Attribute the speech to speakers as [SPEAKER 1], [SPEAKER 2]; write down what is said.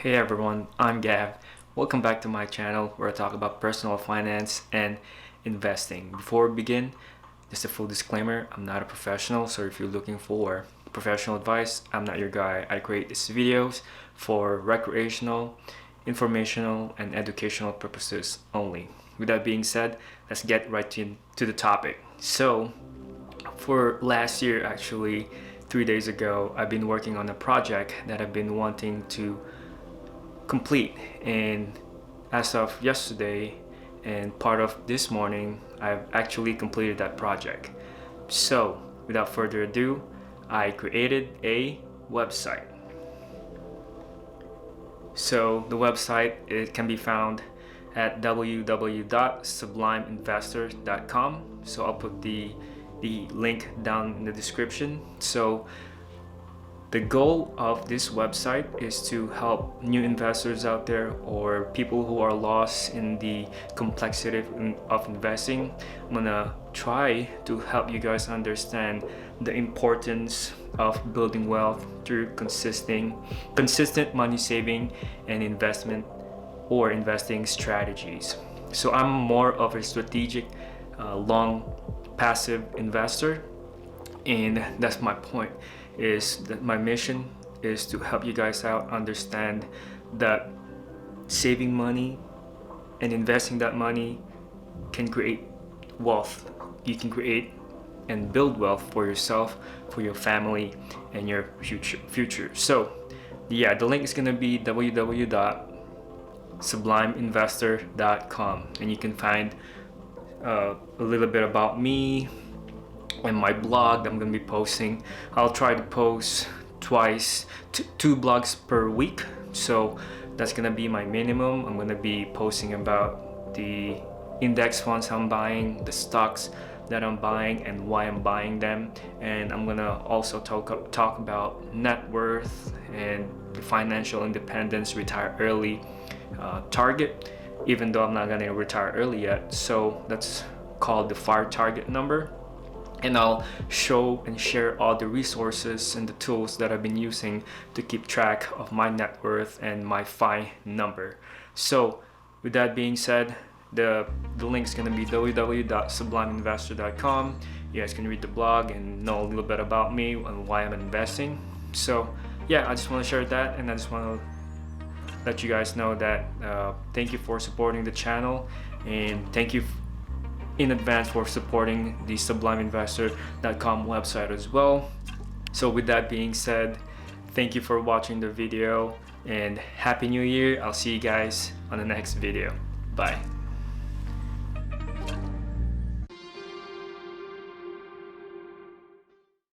[SPEAKER 1] Hey everyone, I'm Gav. Welcome back to my channel where I talk about personal finance and investing. Before we begin, just a full disclaimer, I'm not a professional, so if you're looking for professional advice, I'm not your guy. I create these videos for recreational, informational, and educational purposes only. With that being said, let's get right to the topic. So, for last year, actually, 3 days ago, I've been working on a project that I've been wanting to complete, and as of yesterday and part of this morning, I've actually completed that project. So without further ado, I created a website. So the website, it can be found at www.sublimeinvestor.com. So I'll put the link down in the description. So the goal of this website is to help new investors out there or people who are lost in the complexity of investing. I'm gonna try to help you guys understand the importance of building wealth through consistent money saving and investment or investing strategies. So I'm more of a strategic, long passive investor, and that's my point, is that my mission is to help you guys out understand that saving money and investing that money can create wealth. You can create and build wealth for yourself, for your family, and your future. So yeah, the link is going to be www.sublimeinvestor.com, and you can find a little bit about me and my blog that I'm gonna be posting. I'll try to post two blogs per week, so that's gonna be my minimum. I'm gonna be posting about the index funds I'm buying, the stocks that I'm buying and why I'm buying them, and I'm gonna also talk about net worth and the financial independence, retire early target, even though I'm not gonna retire early yet. So that's called the FIRE target number. And I'll show and share all the resources and the tools that I've been using to keep track of my net worth and my FI number. So with that being said, the link is going to be www.sublimeinvestor.com. You guys can read the blog and know a little bit about me and why I'm investing. So yeah, I just want to share that, and I just want to let you guys know that thank you for supporting the channel, and thank you in advance for supporting the sublimeinvestor.com website as well. So with that being said, thank you for watching the video and Happy New Year. I'll see you guys on the next video. Bye.